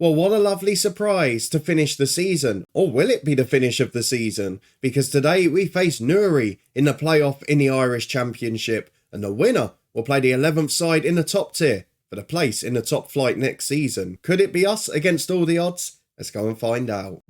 Well, what a lovely surprise to finish the season. Or will it be the finish of the season? Because today we face Newry in the playoff in the Irish Championship, and the winner will play the 11th side in the top tier for the place in the top flight next season. Could it be us against all the odds? Let's go and find out.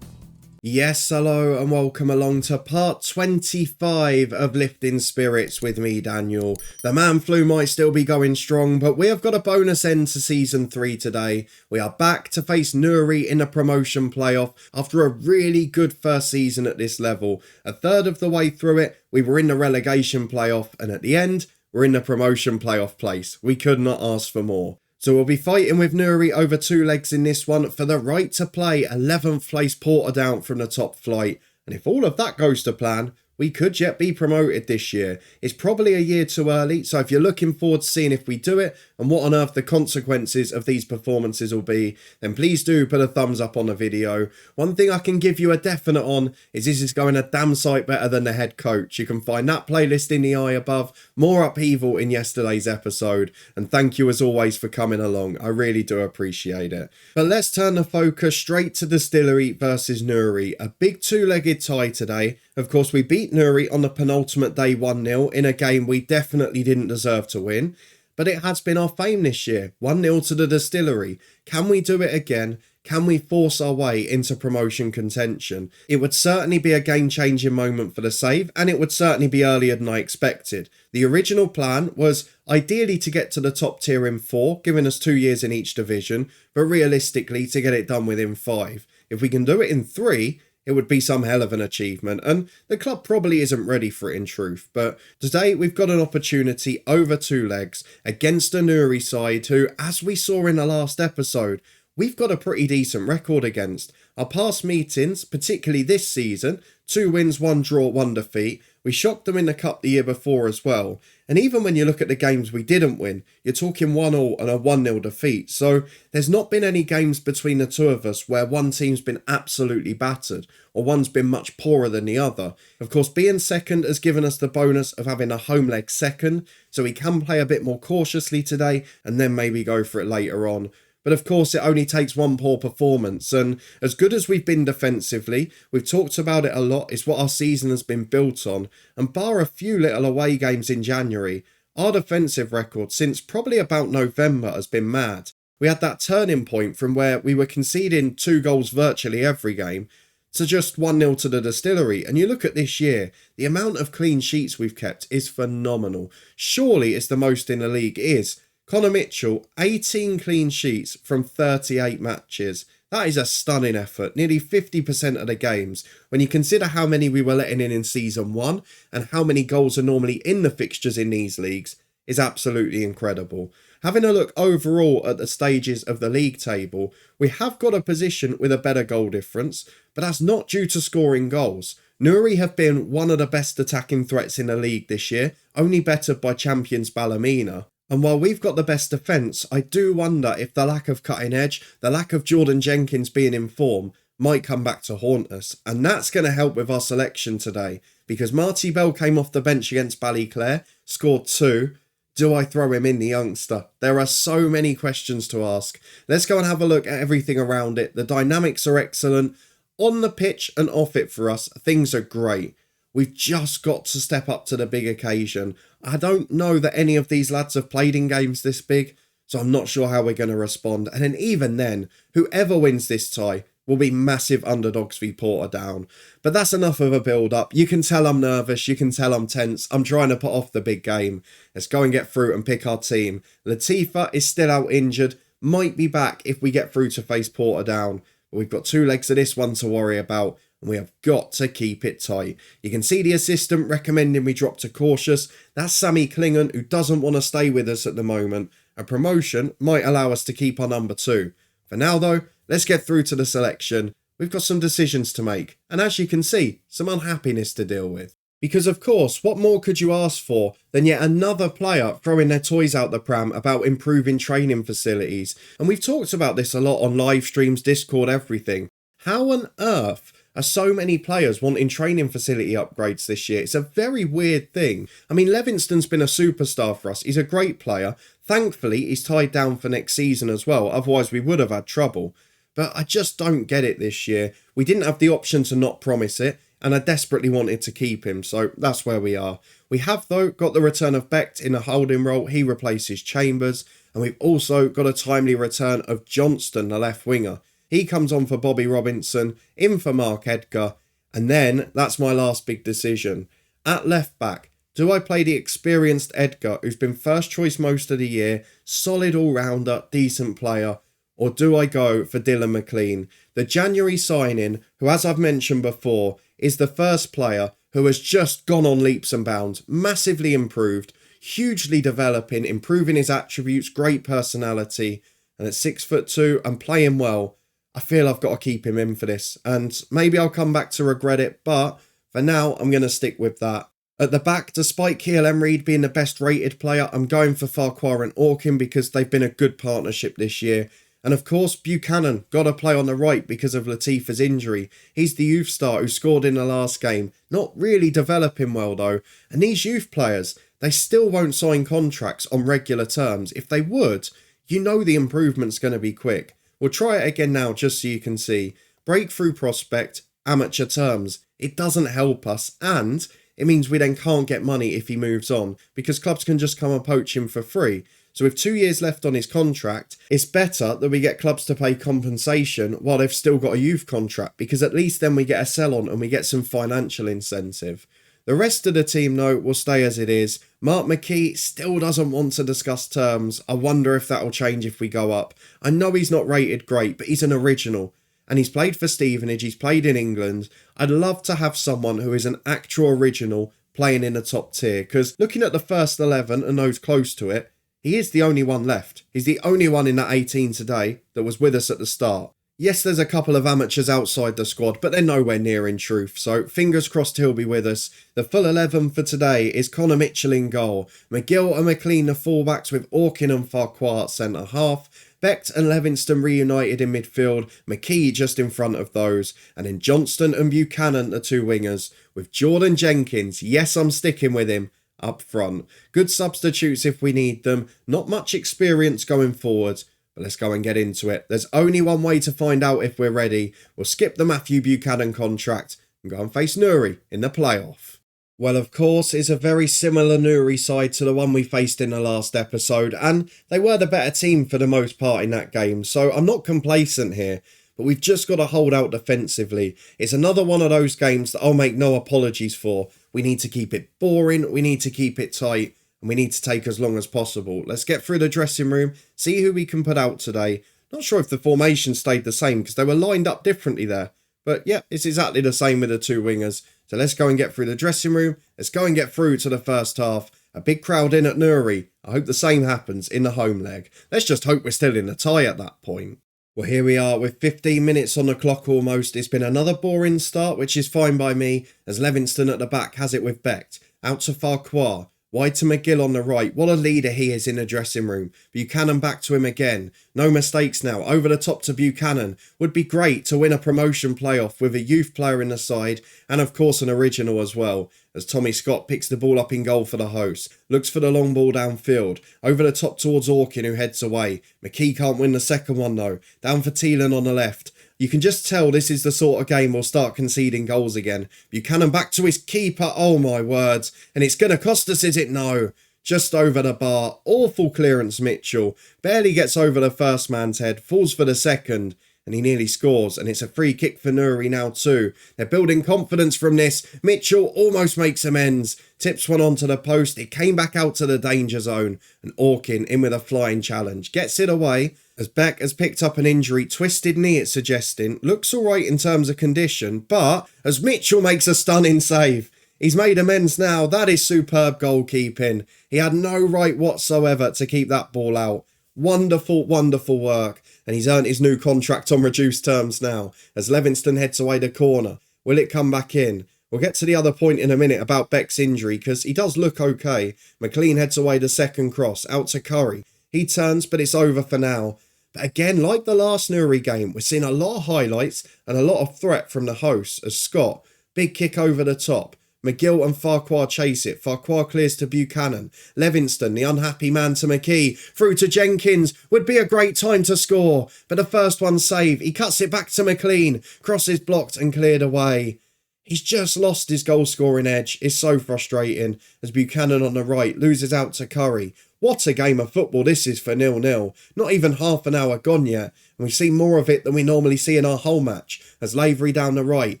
Yes, hello and welcome along to part 25 of Lifting Spirits with me, Daniel. The man flu might still be going strong, but we have got a bonus end to season 3 today. We are back to face Newry in the promotion playoff after a really good first season at this level. A third of the way through it, we were in the relegation playoff, and at the end, we're in the promotion playoff place. We could not ask for more. So we'll be fighting with Newry over 2 legs in this one for the right to play 11th place Portadown from the top flight. And if all of that goes to plan, we could yet be promoted this year. It's probably a year too early, so if you're looking forward to seeing if we do it and what on earth the consequences of these performances will be, then please do put a thumbs up on the video. One thing I can give you a definite on is this is going a damn sight better than the head coach. You can find that playlist in the eye above, more upheaval in yesterday's episode, and thank you as always for coming along. I really do appreciate it. But let's turn the focus straight to Distillery versus Newry, a big 2-legged tie today. Of course, we beat Newry on the penultimate day 1-0 in a game we definitely didn't deserve to win. But it has been our fame this year, 1-0 to the Distillery. Can we do it again? Can we force our way into promotion contention? It would certainly be a game-changing moment for the save, and it would certainly be earlier than I expected. The original plan was ideally to get to the top tier in 4, giving us 2 years in each division, but realistically to get it done within 5. If we can do it in 3, it would be some hell of an achievement, and the club probably isn't ready for it in truth. But today we've got an opportunity over 2 legs against a Newry side who, as we saw in the last episode, we've got a pretty decent record against. Our past meetings, particularly this season, 2 wins, 1 draw, 1 defeat. We shocked them in the cup the year before as well. And even when you look at the games we didn't win, you're talking 1-1 and a 1-0 defeat. So there's not been any games between the two of us where one team's been absolutely battered or one's been much poorer than the other. Of course, being second has given us the bonus of having a home leg second, so we can play a bit more cautiously today and then maybe go for it later on. But of course, it only takes one poor performance, and as good as we've been defensively, we've talked about it a lot, it's what our season has been built on, and bar a few little away games in January, our defensive record since probably about November has been mad. We had that turning point from where we were conceding 2 goals virtually every game to just 1-0 to the Distillery, and you look at this year, the amount of clean sheets we've kept is phenomenal. Surely it's the most in the league. It is. Connor Mitchell, 18 clean sheets from 38 matches. That is a stunning effort, nearly 50% of the games. When you consider how many we were letting in season 1 and how many goals are normally in the fixtures in these leagues is absolutely incredible. Having a look overall at the stages of the league table, we have got a position with a better goal difference, but that's not due to scoring goals. Newry have been one of the best attacking threats in the league this year, only bettered by champions Ballymena. And while we've got the best defence, I do wonder if the lack of cutting edge, the lack of Jordan Jenkins being in form, might come back to haunt us. And that's going to help with our selection today, because Marty Bell came off the bench against Ballyclare, scored 2. Do I throw him in, the youngster? There are so many questions to ask. Let's go and have a look at everything around it. The dynamics are excellent. On the pitch and off it for us, things are great. We've just got to step up to the big occasion. I don't know that any of these lads have played in games this big, so I'm not sure how we're going to respond. And then even then, whoever wins this tie will be massive underdogs v Portadown. But that's enough of a build-up. You can tell I'm nervous. You can tell I'm tense. I'm trying to put off the big game. Let's go and get through and pick our team. Latifa is still out injured. Might be back if we get through to face Portadown. But we've got 2 legs of this one to worry about, and we have got to keep it tight. You can see the assistant recommending we drop to cautious. That's Sammy Klingon, who doesn't want to stay with us at the moment. A promotion might allow us to keep our number 2. For now though, let's get through to the selection. We've got some decisions to make, and as you can see, some unhappiness to deal with. Because of course, what more could you ask for than yet another player throwing their toys out the pram about improving training facilities? And we've talked about this a lot on live streams, Discord, everything. How on earth are so many players wanting training facility upgrades this year. It's a very weird thing. I mean, Levingston's been a superstar for us. He's a great player. Thankfully, he's tied down for next season as well. Otherwise, we would have had trouble. But I just don't get it this year. We didn't have the option to not promise it, and I desperately wanted to keep him. So that's where we are. We have, though, got the return of Becht in a holding role. He replaces Chambers. And we've also got a timely return of Johnston, the left winger. He comes on for Bobby Robinson, in for Mark Edgar. And then, that's my last big decision. At left back, do I play the experienced Edgar, who's been first choice most of the year, solid all-rounder, decent player, or do I go for Dylan McLean, the January signing, who, as I've mentioned before, is the first player who has just gone on leaps and bounds, massively improved, hugely developing, improving his attributes, great personality, and at 6'2" and playing well, I feel I've got to keep him in for this, and maybe I'll come back to regret it, but for now, I'm going to stick with that. At the back, despite Kiel Emreid being the best rated player, I'm going for Farquhar and Orkin because they've been a good partnership this year. And of course, Buchanan got to play on the right because of Latifa's injury. He's the youth star who scored in the last game. Not really developing well though. And these youth players, they still won't sign contracts on regular terms. If they would, you know the improvement's going to be quick. We'll try it again now just so you can see. Breakthrough prospect, amateur terms. It doesn't help us, and it means we then can't get money if he moves on because clubs can just come and poach him for free. So with 2 years left on his contract, it's better that we get clubs to pay compensation while they've still got a youth contract, because at least then we get a sell-on and we get some financial incentive. The rest of the team, though, will stay as it is. Mark McKee still doesn't want to discuss terms. I wonder if that'll change if we go up. I know he's not rated great, but he's an original. And he's played for Stevenage, he's played in England. I'd love to have someone who is an actual original playing in the top tier, because looking at the first 11 and those close to it, he is the only one left. He's the only one in that 18 today that was with us at the start. Yes, there's a couple of amateurs outside the squad, but they're nowhere near in truth, so fingers crossed he'll be with us. The full 11 for today is Connor Mitchell in goal, McGill and McLean the fullbacks with Orkin and Farquhar at centre half, Becht and Levingston reunited in midfield, McKee just in front of those, and then Johnston and Buchanan the two wingers, with Jordan Jenkins, yes I'm sticking with him, up front. Good substitutes if we need them, not much experience going forward. But let's go and get into it. There's only one way to find out if we're ready. We'll skip the Matthew Buchanan contract and go and face Newry in the playoff. Well, of course, it's a very similar Newry side to the one we faced in the last episode, and they were the better team for the most part in that game, so I'm not complacent here, but we've just got to hold out defensively. It's another one of those games that I'll make no apologies for. We need to keep it boring, we need to keep it tight, and we need to take as long as possible. Let's get through the dressing room, see who we can put out today. Not sure if the formation stayed the same because they were lined up differently there. But yeah, it's exactly the same with the two wingers. So let's go and get through the dressing room. Let's go and get through to the first half. A big crowd in at Newry. I hope the same happens in the home leg. Let's just hope we're still in a tie at that point. Well, here we are with 15 minutes on the clock almost. It's been another boring start, which is fine by me, as Levingston at the back has it with Becht. Out to Farquhar. Wide to McGill on the right. What a leader he is in the dressing room. Buchanan back to him again. No mistakes now. Over the top to Buchanan. Would be great to win a promotion playoff with a youth player in the side and of course an original as well. As Tommy Scott picks the ball up in goal for the host. Looks for the long ball downfield. Over the top towards Orkin who heads away. McKee can't win the second one though. Down for Thielen on the left. You can just tell this is the sort of game we'll start conceding goals again. Buchanan back to his keeper, oh my words. And it's going to cost us, is it? No. Just over the bar. Awful clearance, Mitchell. Barely gets over the first man's head. Falls for the second. And he nearly scores. And it's a free kick for Newry now too. They're building confidence from this. Mitchell almost makes amends. Tips one onto the post. It came back out to the danger zone. And Orkin in with a flying challenge. Gets it away. As Beck has picked up an injury, twisted knee it's suggesting, looks alright in terms of condition, but as Mitchell makes a stunning save, he's made amends now, that is superb goalkeeping. He had no right whatsoever to keep that ball out. Wonderful, wonderful work, and he's earned his new contract on reduced terms now, as Levingston heads away the corner. Will it come back in? We'll get to the other point in a minute about Beck's injury, because he does look okay. McLean heads away the second cross, out to Curry. He turns, but it's over for now. But again, like the last Newry game, we're seeing a lot of highlights and a lot of threat from the hosts as Scott, big kick over the top. McGill and Farquhar chase it. Farquhar clears to Buchanan. Levingston, the unhappy man to McKee. Through to Jenkins. Would be a great time to score. But the first one save. He cuts it back to McLean. Crosses blocked and cleared away. He's just lost his goal scoring edge. It's so frustrating as Buchanan on the right loses out to Curry. What a game of football this is for 0-0. Not even half an hour gone yet. And we've seen more of it than we normally see in our whole match. As Lavery down the right.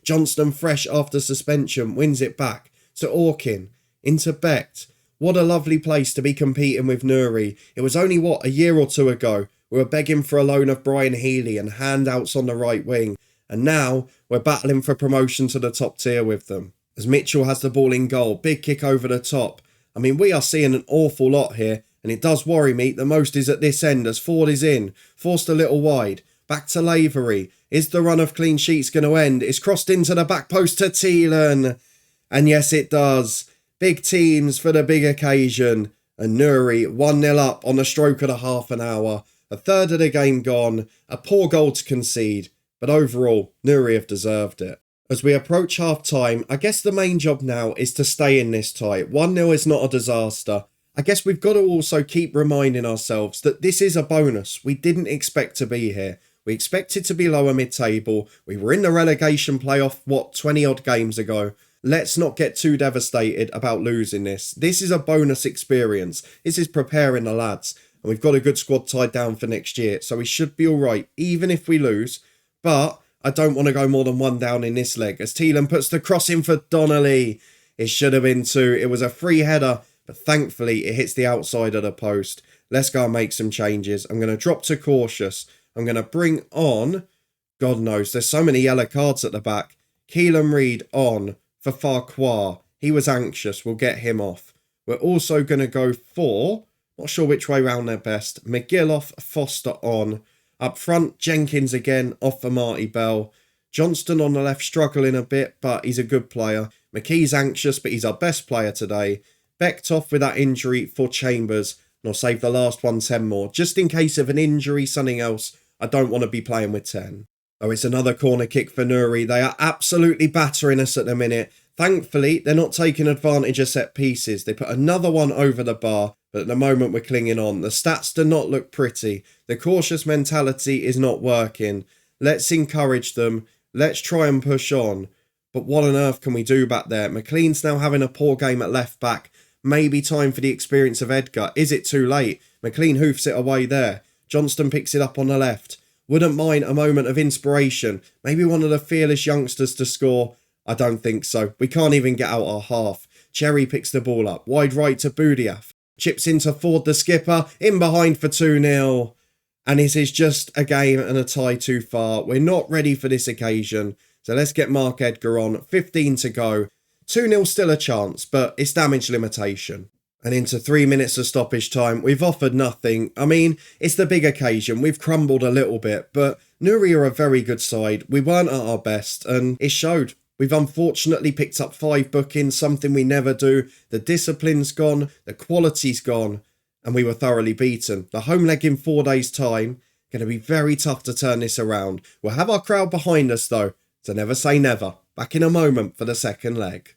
Johnston fresh after suspension wins it back. To Orkin. Into Becht. What a lovely place to be competing with Newry. It was only, a year or two ago. We were begging for a loan of Brian Healy and handouts on the right wing. And now we're battling for promotion to the top tier with them. As Mitchell has the ball in goal. Big kick over the top. I mean, we are seeing an awful lot here, and it does worry me. The most is at this end as Ford is in, forced a little wide. Back to Lavery. Is the run of clean sheets going to end? It's crossed into the back post to Thielen. And yes, it does. Big teams for the big occasion. And Newry 1-0 up on the stroke of the half an hour. A third of the game gone. A poor goal to concede. But overall, Newry have deserved it. As we approach half-time, I guess the main job now is to stay in this tie. 1-0 is not a disaster. I guess we've got to also keep reminding ourselves that this is a bonus. We didn't expect to be here. We expected to be lower mid-table. We were in the relegation playoff, 20-odd games ago. Let's not get too devastated about losing this. This is a bonus experience. This is preparing the lads. And we've got a good squad tied down for next year. So we should be all right, even if we lose. But I don't want to go more than one down in this leg as Thielen puts the cross in for Donnelly. It should have been two. It was a free header, but thankfully it hits the outside of the post. Let's go and make some changes. I'm going to drop to cautious. I'm going to bring on, God knows, there's so many yellow cards at the back. Keelan Reid on for Farquhar. He was anxious. We'll get him off. We're also going to go for, not sure which way round they're best, McGill off, Foster on. Up front, Jenkins again, off for Marty Bell. Johnston on the left struggling a bit, but he's a good player. McKee's anxious, but he's our best player today. Becht off with that injury for Chambers. And I'll save the last one 10 more. Just in case of an injury, something else, I don't want to be playing with 10. Oh, it's another corner kick for Newry. They are absolutely battering us at the minute. Thankfully, they're not taking advantage of set pieces. They put another one over the bar, but at the moment we're clinging on. The stats do not look pretty. The cautious mentality is not working. Let's encourage them. Let's try and push on. But what on earth can we do back there? McLean's now having a poor game at left back. Maybe time for the experience of Edgar. Is it too late? McLean hoofs it away there. Johnston picks it up on the left. Wouldn't mind a moment of inspiration. Maybe one of the fearless youngsters to score. I don't think so. We can't even get out our half. Cherry picks the ball up. Wide right to Boudiaf. Chips into Ford the skipper. In behind for 2-0. And this is just a game and a tie too far. We're not ready for this occasion. So let's get Mark Edgar on. 15 to go. 2-0 still a chance, but it's damage limitation. And into 3 minutes of stoppage time, we've offered nothing. I mean, it's the big occasion. We've crumbled a little bit, but Newry are a very good side. We weren't at our best, and it showed. We've unfortunately picked up 5 bookings, something we never do. The discipline's gone, the quality's gone, and we were thoroughly beaten. The home leg in 4 days' time, going to be very tough to turn this around. We'll have our crowd behind us though, so never say never. Back in a moment for the second leg.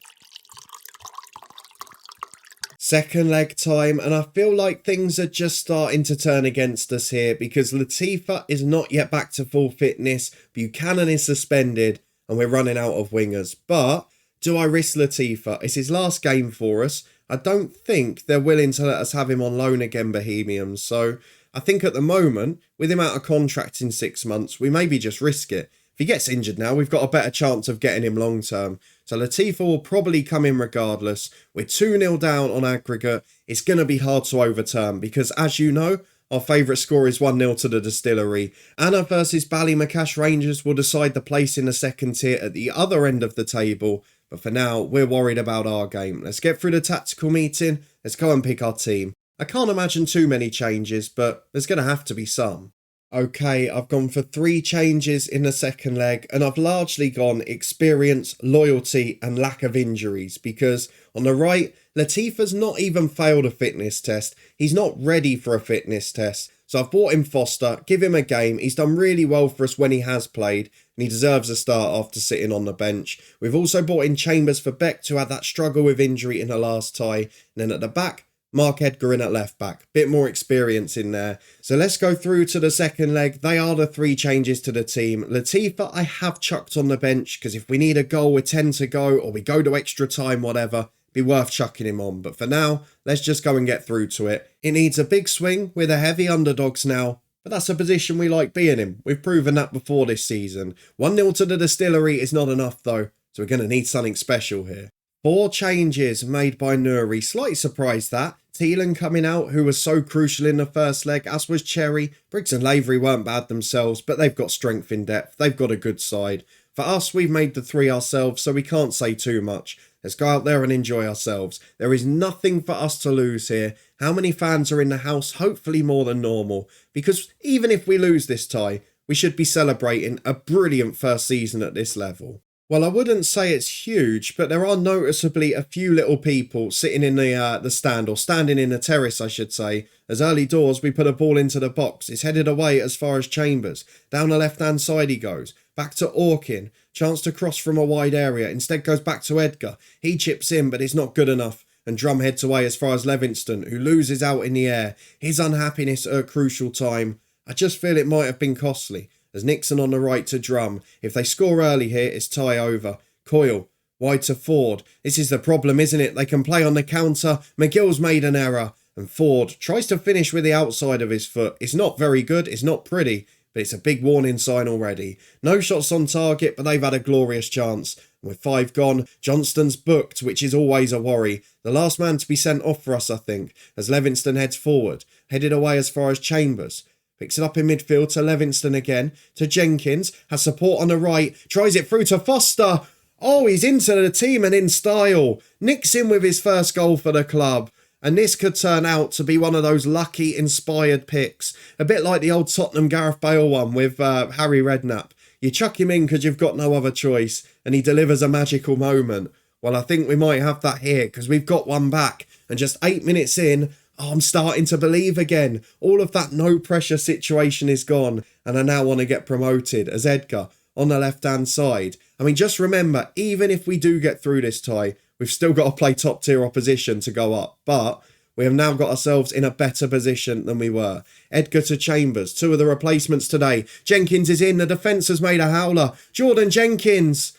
Second leg time, and I feel like things are just starting to turn against us here because Latifa is not yet back to full fitness, Buchanan is suspended, and we're running out of wingers. But do I risk Latifa? It's his last game for us. I don't think they're willing to let us have him on loan again, Bohemians. So I think at the moment, with him out of contract in 6 months, we maybe just risk it. If he gets injured now, we've got a better chance of getting him long term. So Latifa will probably come in regardless. We're 2-0 down on aggregate. It's going to be hard to overturn because, as you know, our favourite score is 1-0 to the Distillery. Anna versus Ballymacash Rangers will decide the place in the second tier at the other end of the table. But for now, we're worried about our game. Let's get through the tactical meeting. Let's go and pick our team. I can't imagine too many changes, but there's going to have to be some. Okay, I've gone for 3 changes in the second leg, and I've largely gone experience, loyalty and lack of injuries because on the right, Latifa's not even failed a fitness test. He's not ready for a fitness test. So I've bought in Foster, give him a game. He's done really well for us when he has played, and he deserves a start after sitting on the bench. We've also bought in Chambers for Beck to had that struggle with injury in the last tie. And then at the back, Mark Edgar in at left back. Bit more experience in there. So let's go through to the second leg. They are the 3 changes to the team. Latifa I have chucked on the bench because if we need a goal with 10 to go or we go to extra time, whatever, be worth chucking him on. But for now, let's just go and get through to it. It needs a big swing. We're the heavy underdogs now. But that's a position we like being in. We've proven that before this season. 1-0 to the Distillery is not enough though. So we're going to need something special here. 4 changes made by Newry. Slightly surprised that. Thielen coming out, who was so crucial in the first leg, as was Cherry. Briggs and Lavery weren't bad themselves, but they've got strength in depth. They've got a good side. For us, we've made the 3 ourselves, so we can't say too much. Let's go out there and enjoy ourselves. There is nothing for us to lose here. How many fans are in the house? Hopefully more than normal. Because even if we lose this tie, we should be celebrating a brilliant first season at this level. Well, I wouldn't say it's huge, but there are noticeably a few little people sitting in the stand, or standing in the terrace, I should say. As early doors, we put a ball into the box. It's headed away as far as Chambers. Down the left-hand side he goes. Back to Orkin. Chance to cross from a wide area. Instead goes back to Edgar. He chips in, but it's not good enough. And Drum heads away as far as Levingston, who loses out in the air. His unhappiness at a crucial time. I just feel it might have been costly. As Nixon on the right to Drum. If they score early here, it's tie over. Coyle, wide to Ford. This is the problem, isn't it? They can play on the counter. McGill's made an error. And Ford tries to finish with the outside of his foot. It's not very good. It's not pretty. But it's a big warning sign already. No shots on target, but they've had a glorious chance. And with 5 gone, Johnston's booked, which is always a worry. The last man to be sent off for us, I think, as Levingston heads forward. Headed away as far as Chambers. Picks it up in midfield to Levingston again, to Jenkins, has support on the right, tries it through to Foster. Oh, he's into the team and in style. Nicks in with his first goal for the club. And this could turn out to be one of those lucky, inspired picks. A bit like the old Tottenham Gareth Bale one with Harry Redknapp. You chuck him in because you've got no other choice, and he delivers a magical moment. Well, I think we might have that here because we've got one back. And just 8 minutes in, I'm starting to believe again. All of that no pressure situation is gone, and I now want to get promoted as Edgar on the left-hand side. I mean, just remember, even if we do get through this tie, we've still got to play top-tier opposition to go up. But we have now got ourselves in a better position than we were. Edgar to Chambers, 2 of the replacements today. Jenkins is in, the defence has made a howler. Jordan Jenkins.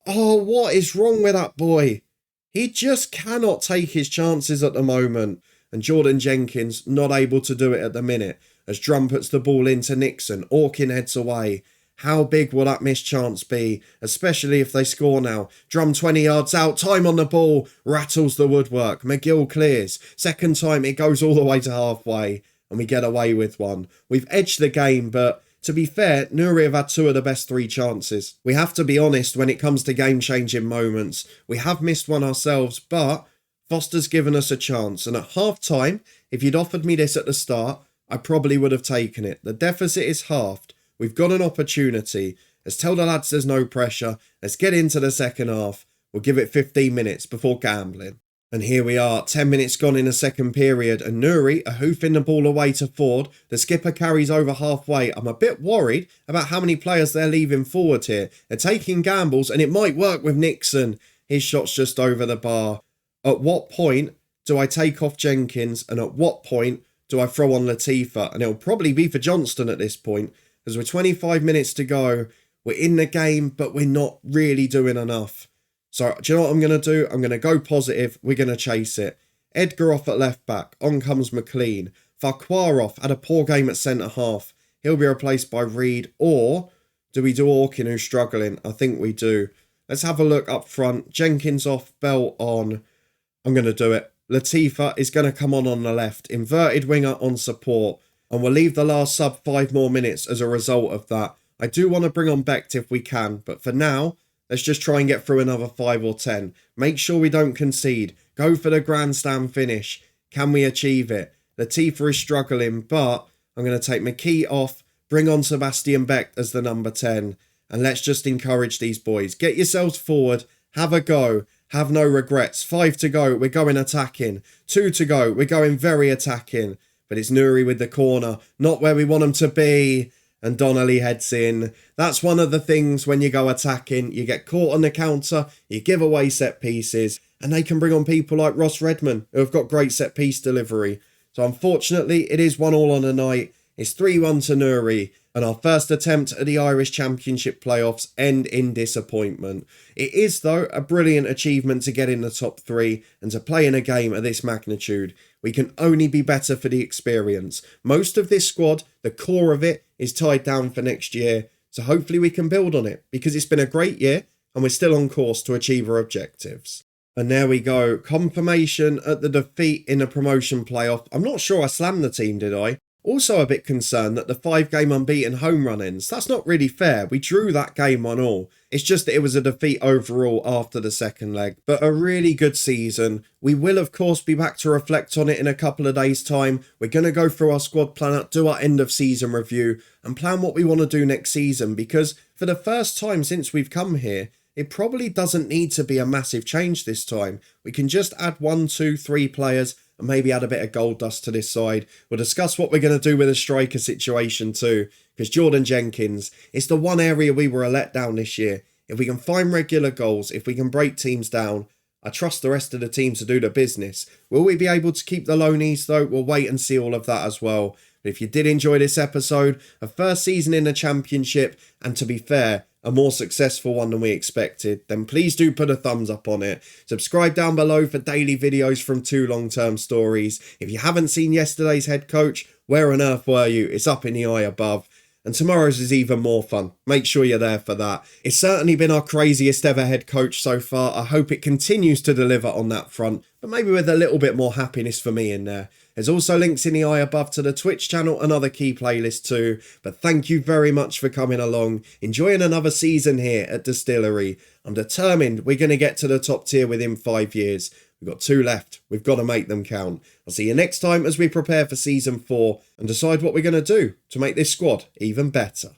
Oh, what is wrong with that boy? He just cannot take his chances at the moment. And Jordan Jenkins not able to do it at the minute. As Drum puts the ball into Nixon, Orkin heads away. How big will that missed chance be? Especially if they score now. Drum 20 yards out, time on the ball. Rattles the woodwork. McGill clears. Second time it goes all the way to halfway. And we get away with one. We've edged the game, but to be fair, Newry have had 2 of the best 3 chances. We have to be honest when it comes to game-changing moments. We have missed one ourselves, but Foster's given us a chance, and at half-time, if you'd offered me this at the start, I probably would have taken it. The deficit is halved. We've got an opportunity. Let's tell the lads there's no pressure. Let's get into the second half. We'll give it 15 minutes before gambling. And here we are, 10 minutes gone in the second period, and Newry are hoofing the ball away to Ford. The skipper carries over halfway. I'm a bit worried about how many players they're leaving forward here. They're taking gambles, and it might work with Nixon. His shot's just over the bar. At what point do I take off Jenkins, and at what point do I throw on Latifa? And it'll probably be for Johnston at this point, as we're 25 minutes to go. We're in the game, but we're not really doing enough. So, do you know what I'm going to do? I'm going to go positive. We're going to chase it. Edgar off at left back. On comes McLean. Farquhar had a poor game at centre half. He'll be replaced by Reed. Or do we do Orkin, who's struggling? I think we do. Let's have a look up front. Jenkins off, Bell on. I'm going to do it. Latifa is going to come on the left. Inverted winger on support. And we'll leave the last sub 5 more minutes as a result of that. I do want to bring on Becht if we can. But for now, let's just try and get through another 5 or 10. Make sure we don't concede. Go for the grandstand finish. Can we achieve it? Latifa is struggling, but I'm going to take McKee off. Bring on Sebastian Becht as the number 10. And let's just encourage these boys. Get yourselves forward. Have a go. Have no regrets. 5 to go. We're going attacking. 2 to go. We're going very attacking. but it's Newry with the corner, not where we want them to be. And Donnelly heads in. That's one of the things when you go attacking. You get caught on the counter, you give away set pieces, and they can bring on people like Ross Redman, who have got great set piece delivery. So unfortunately, it is 1-1 on the night. It's 3-1 to Newry, and our first attempt at the Irish Championship playoffs end in disappointment. It is, though, a brilliant achievement to get in the top 3 and to play in a game of this magnitude. We can only be better for the experience. Most of this squad, the core of it, is tied down for next year, so hopefully we can build on it, because it's been a great year and we're still on course to achieve our objectives. And there we go, confirmation at the defeat in the promotion playoff. I'm not sure I slammed the team, did I? Also a bit concerned that the 5-game unbeaten home run ends. That's not really fair. We drew that game 1-1. It's just that it was a defeat overall after the second leg. But a really good season. We will of course be back to reflect on it in a couple of days' time. We're going to go through our squad planner, do our end of season review and plan what we want to do next season, because for the first time since we've come here, it probably doesn't need to be a massive change this time. We can just add 1, 2, 3 players and maybe add a bit of gold dust to this side. We'll discuss what we're going to do with the striker situation too, because Jordan Jenkins, it's the one area we were a letdown this year. If we can find regular goals, if we can break teams down, I trust the rest of the team to do the business. Will we be able to keep the loanees though? We'll wait and see all of that as well. But if you did enjoy this episode, a first season in the Championship, and to be fair, a more successful one than we expected, then please do put a thumbs up on it. Subscribe down below for daily videos from 2 long-term stories. If you haven't seen yesterday's head coach, where on earth were you? It's up in the eye above. And tomorrow's is even more fun. Make sure you're there for that. It's certainly been our craziest ever head coach so far. I hope it continues to deliver on that front, but maybe with a little bit more happiness for me in there. There's also links in the eye above to the Twitch channel and other key playlists too. But thank you very much for coming along, enjoying another season here at Distillery. I'm determined we're going to get to the top tier within 5 years. We've got 2 left. We've got to make them count. I'll see you next time as we prepare for season 4 and decide what we're going to do to make this squad even better.